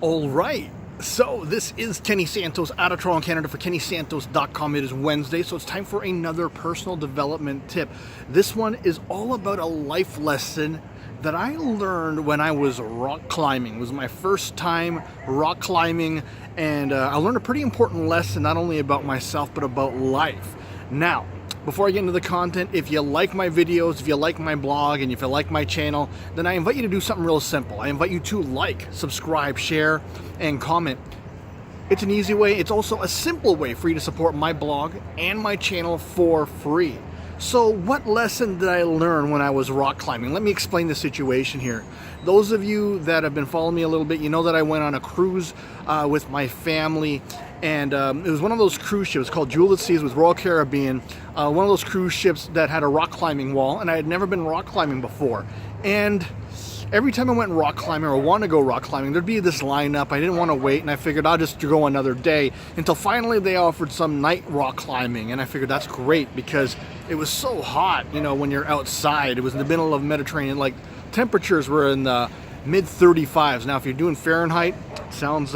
All right, so this is Kenny Santos out of Toronto, Canada for KennySantos.com. It is Wednesday, so it's time for another personal development tip. This one is all about a life lesson that I learned when I was rock climbing. It was my first time rock climbing, and I learned a pretty important lesson, not only about myself, but about life. Now, before I get into the content, if you like my videos, if you like my blog, and if you like my channel, then I invite you to do something real simple. I invite you to like, subscribe, share, and comment. It's an easy way. It's also a simple way for you to support my blog and my channel for free. So what lesson did I learn when I was rock climbing? Let me explain the situation here. Those of you that have been following me a little bit, you know that I went on a cruise with my family, and it was one of those cruise ships called Jewel at Seas with Royal Caribbean, one of those cruise ships that had a rock climbing wall, and I had never been rock climbing before. And every time I went rock climbing or want to go rock climbing, there'd be this lineup. I didn't want to wait, and I figured I'll just go another day, until finally they offered some night rock climbing, and I figured that's great because it was so hot, you know, when you're outside. It was in the middle of Mediterranean, like temperatures were in the mid 35s. Now if you're doing Fahrenheit, it sounds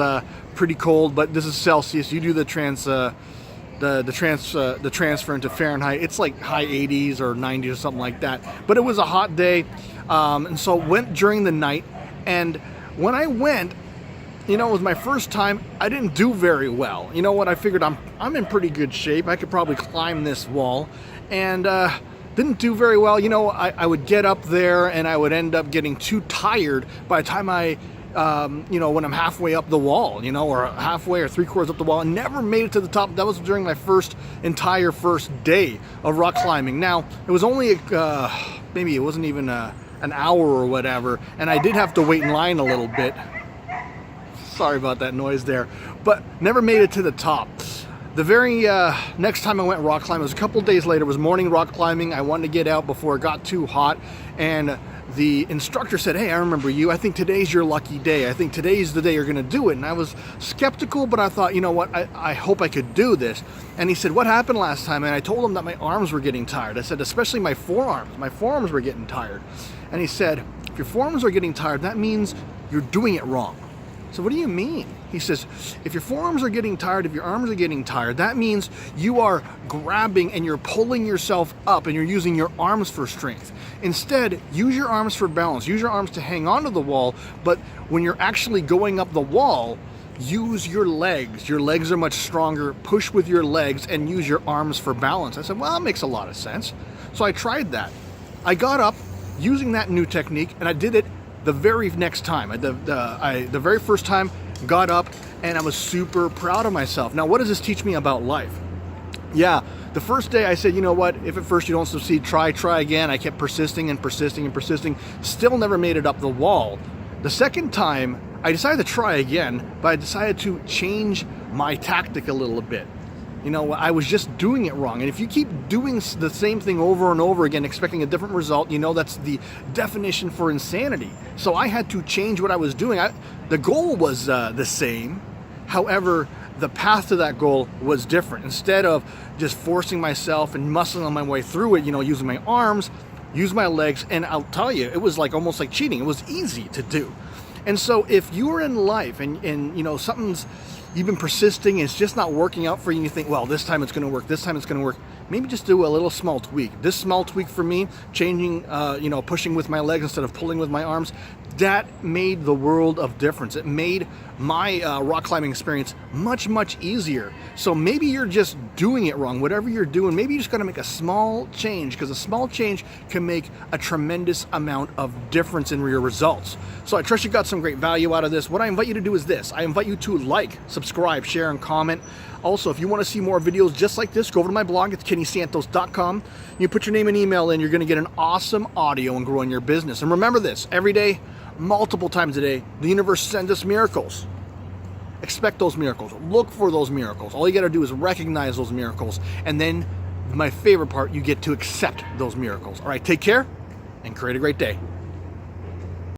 pretty cold, but this is Celsius. You do the transfer into Fahrenheit, it's like high 80s or 90s or something like that. But it was a hot day, and so went during the night. And when I went, you know, it was my first time. I didn't do very well. You know what? I figured I'm in pretty good shape. I could probably climb this wall, and didn't do very well. You know, I would get up there and I would end up getting too tired by the time I you know, when I'm halfway up the wall, you know, or halfway or 3/4 up the wall, and never made it to the top. That was during my entire first day of rock climbing. Now, it was only, maybe it wasn't even an hour or whatever, and I did have to wait in line a little bit. Sorry about that noise there, but never made it to the top. The very next time I went rock climbing, it was a couple days later. It was morning rock climbing. I wanted to get out before it got too hot, and the instructor said, "Hey, I remember you. I think today's your lucky day. I think today's the day you're going to do it." And I was skeptical, but I thought, you know what, I hope I could do this. And he said, "What happened last time?" And I told him that my arms were getting tired. I said, especially my forearms. My forearms were getting tired. And he said, "If your forearms are getting tired, that means you're doing it wrong." So what do you mean? He says, if your forearms are getting tired, if your arms are getting tired, that means you are grabbing and you're pulling yourself up and you're using your arms for strength. Instead, use your arms for balance. Use your arms to hang onto the wall, but when you're actually going up the wall, use your legs. Your legs are much stronger. Push with your legs and use your arms for balance. I said, well, that makes a lot of sense. So I tried that. I got up using that new technique, and I did it the very next time. The very first time, got up, and I was super proud of myself. Now, what does this teach me about life? Yeah, the first day I said, you know what, if at first you don't succeed, try again. I kept persisting and persisting and persisting, still never made it up the wall. The second time, I decided to try again, but I decided to change my tactic a little bit. You know, I was just doing it wrong. And if you keep doing the same thing over and over again, expecting a different result, you know, that's the definition for insanity. So I had to change what I was doing. The goal was the same. However, the path to that goal was different. Instead of just forcing myself and muscling my way through it, you know, using my arms, use my legs, and I'll tell you, it was like almost like cheating. It was easy to do. And so if you're in life and you know, you've been persisting and it's just not working out for you, and you think, well, this time it's going to work, this time it's going to work, maybe just do a little small tweak. This small tweak for me, changing, you know, pushing with my legs instead of pulling with my arms, that made the world of difference. It made my rock climbing experience much, much easier. So maybe you're just doing it wrong. Whatever you're doing, maybe you just got to make a small change, because a small change can make a tremendous amount of difference in your results. So I trust you got some great value out of this. What I invite you to do is this. I invite you to like, subscribe, share, and comment. Also, if you want to see more videos just like this, go over to my blog. It's KennySantos.com. You put your name and email in, you're going to get an awesome audio and grow in your business. And remember this, every day, multiple times a day, the universe sends us miracles. Expect those miracles. Look for those miracles. All you got to do is recognize those miracles. And then, my favorite part, you get to accept those miracles. All right, take care and create a great day.